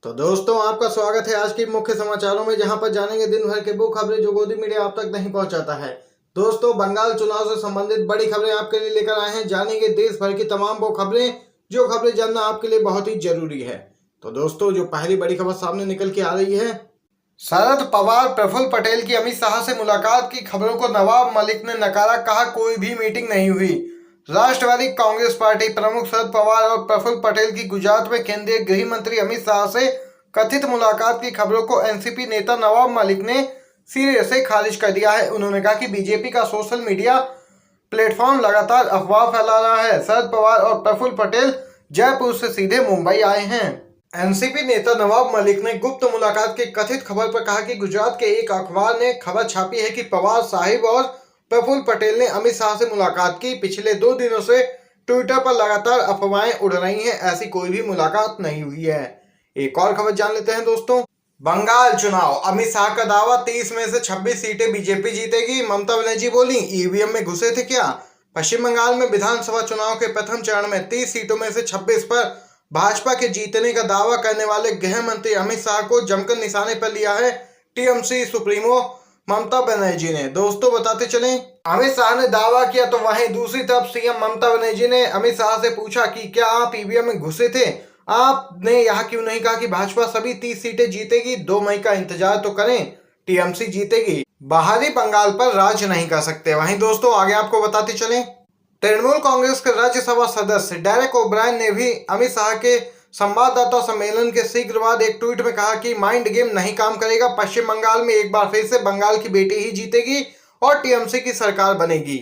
तो दोस्तों आपका स्वागत है आज के मुख्य समाचारों में, जहां पर जानेंगे दिन भर के वो खबरें जो गोदी मीडिया आप तक नहीं पहुंचाता है। दोस्तों बंगाल चुनाव से संबंधित बड़ी खबरें आपके लिए लेकर आए हैं। जानेंगे देश भर की तमाम वो खबरें जो खबरें जानना आपके लिए बहुत ही जरूरी है। तो दोस्तों जो पहली बड़ी खबर सामने निकल के आ रही है, शरद पवार प्रफुल्ल पटेल की अमित शाह से मुलाकात की खबरों को नवाब मलिक ने नकारा, कहा कोई भी मीटिंग नहीं हुई। राष्ट्रवादी कांग्रेस पार्टी प्रमुख शरद पवार और प्रफुल्ल पटेल की गुजरात में केंद्रीय गृह मंत्री अमित शाह से कथित मुलाकात की खबरों को एनसीपी नेता नवाब मलिक ने सिरे से खारिज कर दिया है। उन्होंने कहा कि बीजेपी का सोशल मीडिया प्लेटफॉर्म लगातार अफवाह फैला रहा है। शरद पवार और प्रफुल्ल पटेल जयपुर से सीधे मुंबई आए हैं। एनसीपी नेता नवाब मलिक ने गुप्त मुलाकात की कथित खबर पर कहा कि गुजरात के एक अखबार ने खबर छापी है कि पवार साहिब और प्रफुल्ल पटेल ने अमित शाह से मुलाकात की। पिछले 2 दिनों से ट्विटर पर लगातार अफवाहें उड़ रही हैं, ऐसी कोई भी मुलाकात नहीं हुई है। एक और खबर जान लेते हैं दोस्तों। बंगाल चुनाव, अमित शाह का दावा 30 में से 26 सीटें बीजेपी जीतेगी। ममता बनर्जी बोली ईवीएम में घुसे थे क्या। पश्चिम बंगाल में विधानसभा चुनाव के प्रथम चरण में 30 सीटों में से 26 पर भाजपा के जीतने का दावा करने वाले गृह मंत्री अमित शाह को जमकर निशाने पर लिया है टीएमसी सुप्रीमो ममता बनर्जी ने। दोस्तों बताते चलें, अमित शाह ने दावा किया तो वहीं दूसरी तरफ सीएम ममता बनर्जी ने अमित शाह से पूछा कि क्या आप ईवीएम में घुसे थे। आपने यह क्यों नहीं कहा कि भाजपा सभी 30 सीटें जीतेगी। 2 मई का इंतजार तो करें, टीएमसी जीतेगी। बाहरी बंगाल पर राज नहीं कर सकते। वहीं दोस्तों आगे आपको बताते चलें, तृणमूल कांग्रेस के राज्यसभा सदस्य डेरेक ओब्रायन ने भी अमित शाह के संवाददाता सम्मेलन के शीघ्र बाद एक ट्वीट में कहा कि माइंड गेम नहीं काम करेगा। पश्चिम बंगाल में एक बार फिर से बंगाल की बेटी ही जीतेगी और टीएमसी की सरकार बनेगी।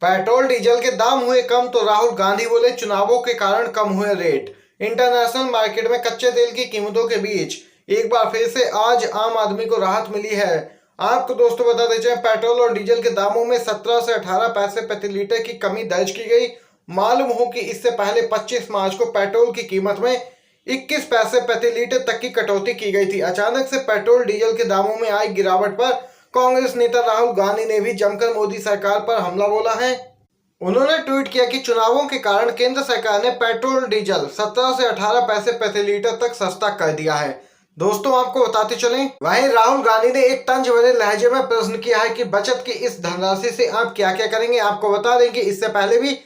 पेट्रोल डीजल के दाम हुए कम तो राहुल गांधी बोले चुनावों के कारण कम हुए रेट। इंटरनेशनल मार्केट में कच्चे तेल की कीमतों के बीच एक बार फिर से आज आम आदमी को राहत मिली है। आपको दोस्तों बता दें, पेट्रोल और डीजल के दामों में 17 से 18 पैसे प्रति लीटर की कमी दर्ज की गई। मालूम हो कि इससे पहले 25 मार्च को पेट्रोल की कीमत में 21 पैसे प्रति लीटर तक की कटौती की गई थी। अचानक से पेट्रोल डीजल के दामों में आई गिरावट पर कांग्रेस नेता राहुल गांधी ने भी जमकर मोदी सरकार पर हमला बोला है। उन्होंने ट्वीट किया कि चुनावों के कारण केंद्र सरकार ने पेट्रोल डीजल 17 से 18 पैसे प्रति लीटर तक सस्ता कर दिया है। दोस्तों आपको बताते चलें, वहीं राहुल गांधी ने एक तंज भरे लहजे में प्रश्न किया है कि बचत की इस धनराशि से आप क्या क्या करेंगे। आपको बता दें कि इससे पहले भी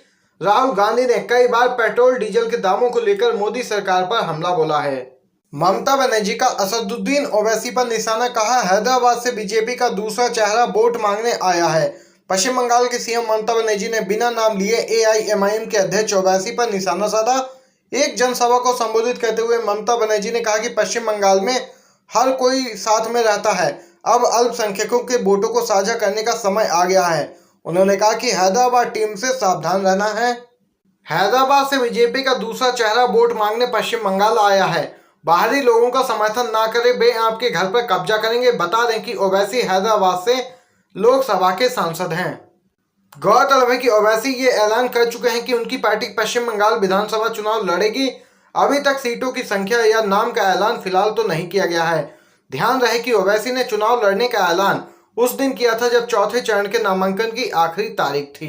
राहुल गांधी ने कई बार पेट्रोल डीजल के दामों को लेकर मोदी सरकार पर हमला बोला है। ममता बनर्जी का असदुद्दीन ओवैसी पर निशाना, कहा हैदराबाद से बीजेपी का दूसरा चेहरा वोट मांगने आया है। पश्चिम बंगाल के सीएम ममता बनर्जी ने बिना नाम लिए एआईएमआईएम के अध्यक्ष ओवैसी पर निशाना साधा। एक जनसभा को संबोधित करते हुए ममता बनर्जी ने कहा कि पश्चिम बंगाल में हर कोई साथ में रहता है, अब अल्पसंख्यकों के वोटों को साझा करने का समय आ गया है। उन्होंने कहा कि हैदराबाद टीम से सावधान रहना है। हैदराबाद से बीजेपी का दूसरा चेहरा वोट मांगने पश्चिम बंगाल आया है। बाहरी लोगों का समर्थन ना करे, वे आपके घर पर कब्जा करेंगे। बता दें कि ओवैसी हैदराबाद से लोकसभा के सांसद हैं। गौरतलब है कि ओवैसी ये ऐलान कर चुके हैं कि उनकी पार्टी पश्चिम बंगाल विधानसभा चुनाव लड़ेगी। अभी तक सीटों की संख्या या नाम का ऐलान फिलहाल तो नहीं किया गया है। ध्यान रहे कि ओवैसी ने चुनाव लड़ने का ऐलान उस दिन किया था जब चौथे चरण के नामांकन की आखिरी तारीख थी।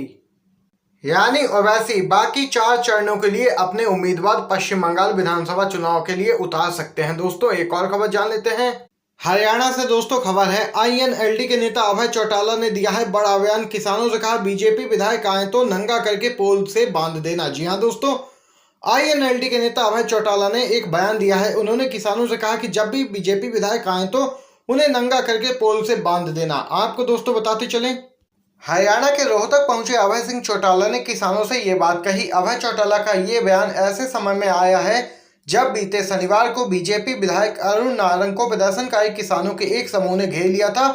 यानी ओवैसी बाकी 4 चरणों के लिए अपने उम्मीदवार पश्चिम बंगाल विधानसभा चुनाव के लिए उतार सकते हैं। दोस्तों एक और खबर जान लेते हैं। हरियाणा से दोस्तों खबर है, आईएनएलडी के नेता अभय चौटाला ने दिया है बड़ा बयान। किसानों से कहा बीजेपी विधायक आए तो नंगा करके पोल से बांध देना। जी हां दोस्तों, आईएनएलडी के नेता अभय चौटाला ने एक बयान दिया है। उन्होंने किसानों से कहा कि जब भी बीजेपी विधायक आए तो उन्हें नंगा करके पोल से बांध देना। आपको दोस्तों बताते चलें, हरियाणा के रोहतक पहुंचे अभय सिंह चौटाला ने किसानों से ये बात कही। अभय चौटाला का ये बयान ऐसे समय में आया है जब बीते शनिवार को बीजेपी विधायक अरुण नारंग को प्रदर्शनकारी किसानों के एक समूह ने घेर लिया था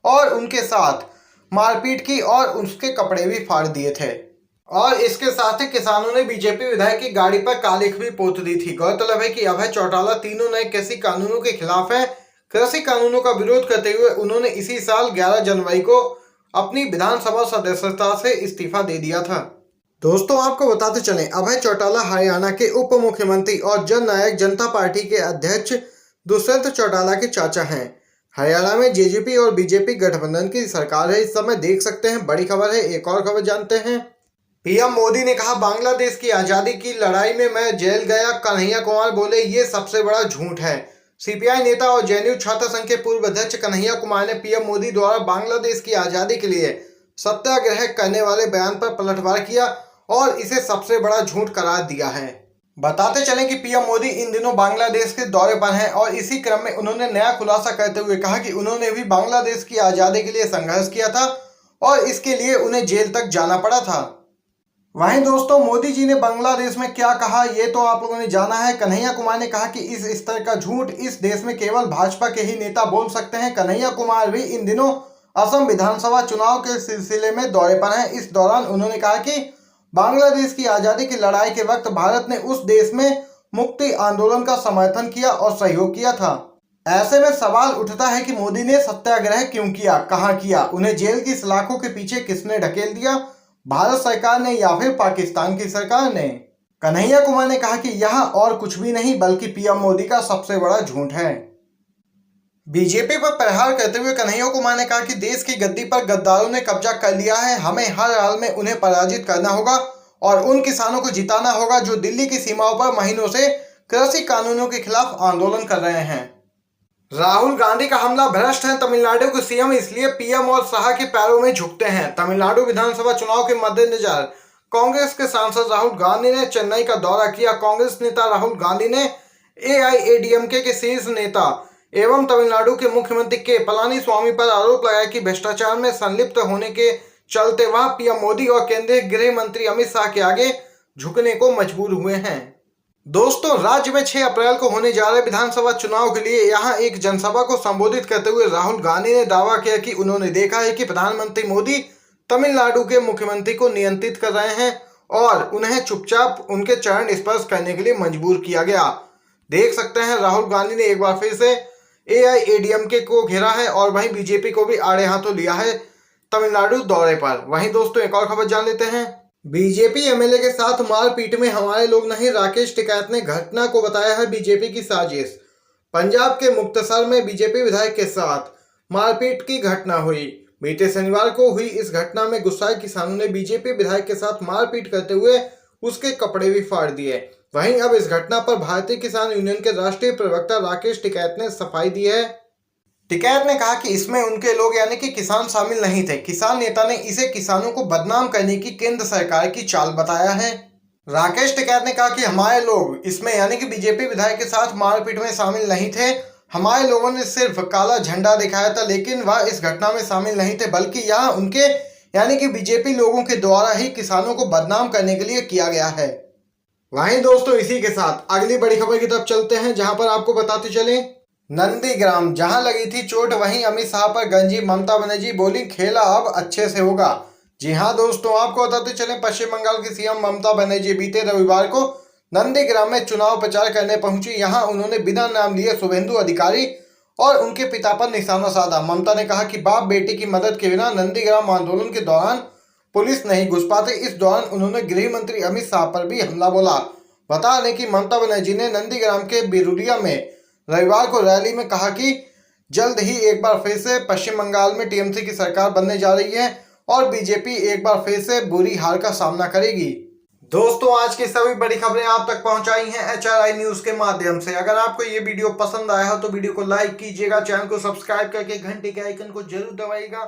और उनके साथ मारपीट की और उसके कपड़े भी फाड़ दिए थे। और इसके साथ ही किसानों ने बीजेपी विधायक की गाड़ी पर कालिख भी पोत दी थी। गौरतलब है कि अभय चौटाला तीनों नए कृषि कानूनों के खिलाफ हैं। कृषि कानूनों का विरोध करते हुए उन्होंने इसी साल 11 जनवरी को अपनी विधानसभा सदस्यता से इस्तीफा दे दिया था। दोस्तों आपको बताते चलें, अभय चौटाला हरियाणा के उप मुख्यमंत्री और जननायक जनता पार्टी के अध्यक्ष दुष्यंत चौटाला के चाचा हैं। हरियाणा में जेजेपी और बीजेपी गठबंधन की सरकार है इस समय, देख सकते हैं। बड़ी खबर है। एक और खबर जानते हैं। पीएम मोदी ने कहा बांग्लादेश की आजादी की लड़ाई में मैं जेल गया, कन्हैया कुमार बोले ये सबसे बड़ा झूठ है। सीपीआई नेता और जेएनयू छात्र संघ के पूर्व अध्यक्ष कन्हैया कुमार ने पीएम मोदी द्वारा बांग्लादेश की आजादी के लिए सत्याग्रह करने वाले बयान पर पलटवार किया और इसे सबसे बड़ा झूठ करार दिया है। बताते चलें कि पीएम मोदी इन दिनों बांग्लादेश के दौरे पर हैं और इसी क्रम में उन्होंने नया खुलासा करते हुए कहा कि उन्होंने भी बांग्लादेश की आजादी के लिए संघर्ष किया था और इसके लिए उन्हें जेल तक जाना पड़ा था। वहीं दोस्तों मोदी जी ने बांग्लादेश में क्या कहा ये तो आप लोगों ने जाना है। कन्हैया कुमार ने कहा कि इस स्तर का झूठ इस देश में केवल भाजपा के ही नेता बोल सकते हैं। कन्हैया कुमार भी इन दिनों असम विधानसभा चुनाव के सिलसिले में दौरे पर हैं। इस दौरान उन्होंने कहा कि बांग्लादेश की आजादी की लड़ाई के वक्त भारत ने उस देश में मुक्ति आंदोलन का समर्थन किया और सहयोग किया था। ऐसे में सवाल उठता है कि मोदी ने सत्याग्रह क्यों किया, कहां किया, उन्हें जेल की सलाखों के पीछे किसने ढकेल दिया, भारत सरकार ने या फिर पाकिस्तान की सरकार ने। कन्हैया कुमार ने कहा कि यह और कुछ भी नहीं बल्कि पीएम मोदी का सबसे बड़ा झूठ है। बीजेपी पर प्रहार करते हुए कन्हैया कुमार ने कहा कि देश की गद्दी पर गद्दारों ने कब्जा कर लिया है, हमें हर हाल में उन्हें पराजित करना होगा और उन किसानों को जिताना होगा जो दिल्ली की सीमाओं पर महीनों से कृषि कानूनों के खिलाफ आंदोलन कर रहे हैं। राहुल गांधी का हमला भ्रष्ट है, तमिलनाडु के सीएम इसलिए पीएम और शाह के पैरों में झुकते हैं। तमिलनाडु विधानसभा चुनाव के मद्देनजर कांग्रेस के सांसद राहुल गांधी ने चेन्नई का दौरा किया। कांग्रेस नेता राहुल गांधी ने एआईएडीएमके के शीर्ष नेता एवं तमिलनाडु के मुख्यमंत्री के पलानीस्वामी पर आरोप लगाया कि भ्रष्टाचार में संलिप्त होने के चलते वह पीएम मोदी और केंद्रीय गृह मंत्री अमित शाह के आगे झुकने को मजबूर हुए हैं। दोस्तों राज्य में 6 अप्रैल को होने जा रहे विधानसभा चुनाव के लिए यहां एक जनसभा को संबोधित करते हुए राहुल गांधी ने दावा किया कि उन्होंने देखा है कि प्रधानमंत्री मोदी तमिलनाडु के मुख्यमंत्री को नियंत्रित कर रहे हैं और उन्हें चुपचाप उनके चरण स्पर्श करने के लिए मजबूर किया गया। देख सकते हैं राहुल गांधी ने एक बार फिर से एआईएडीएमके को घेरा है और वहीं बीजेपी को भी आड़े हाथों लिया है तमिलनाडु दौरे पर। वहीं दोस्तों एक और खबर जान लेते हैं। बीजेपी एमएलए के साथ मारपीट में हमारे लोग नहीं, राकेश टिकैत ने घटना को बताया है बीजेपी की साजिश। पंजाब के मुक्तसर में बीजेपी विधायक के साथ मारपीट की घटना हुई। बीते शनिवार को हुई इस घटना में गुस्साए किसानों ने बीजेपी विधायक के साथ मारपीट करते हुए उसके कपड़े भी फाड़ दिए। वहीं अब इस घटना पर भारतीय किसान यूनियन के राष्ट्रीय प्रवक्ता राकेश टिकैत ने सफाई दी है। टिकैत ने कहा कि इसमें उनके लोग यानी कि किसान शामिल नहीं थे। किसान नेता ने इसे किसानों को बदनाम करने की केंद्र सरकार की चाल बताया है। राकेश टिकैत ने कहा कि हमारे लोग इसमें यानी कि बीजेपी विधायक के साथ मारपीट में शामिल नहीं थे। हमारे लोगों ने सिर्फ काला झंडा दिखाया था लेकिन वह इस घटना में शामिल नहीं थे, बल्कि यह उनके यानी कि बीजेपी लोगों के द्वारा ही किसानों को बदनाम करने के लिए किया गया है। वहीं दोस्तों इसी के साथ अगली बड़ी खबर की तरफ चलते हैं जहां पर आपको बताते चले नंदीग्राम जहां लगी थी चोट वहीं अमित शाह पर गंजी ममता बनर्जी बोली खेला अब अच्छे से होगा। जी हां दोस्तों आपको बताते चले पश्चिम बंगाल की सीएम ममता बनर्जी बीते रविवार को नंदीग्राम में चुनाव प्रचार करने पहुंची। यहां उन्होंने बिना नाम लिए शुभेंदु अधिकारी और उनके पिता पर निशाना साधा। ममता ने कहा कि बाप बेटी की मदद के बिना नंदीग्राम आंदोलन के दौरान पुलिस नहीं घुस पाती। इस दौरान उन्होंने गृह मंत्री अमित शाह पर भी हमला बोला। बता दें कि ममता बनर्जी ने नंदीग्राम के बिरुलिया में रविवार को रैली में कहा कि जल्द ही एक बार फिर से पश्चिम बंगाल में टीएमसी की सरकार बनने जा रही है और बीजेपी एक बार फिर से बुरी हार का सामना करेगी। दोस्तों आज की सभी बड़ी खबरें आप तक पहुंचाई हैं HRI न्यूज के माध्यम से। अगर आपको ये वीडियो पसंद आया हो तो वीडियो को लाइक कीजिएगा, चैनल को सब्सक्राइब करके घंटी के आइकन को जरूर दबाइएगा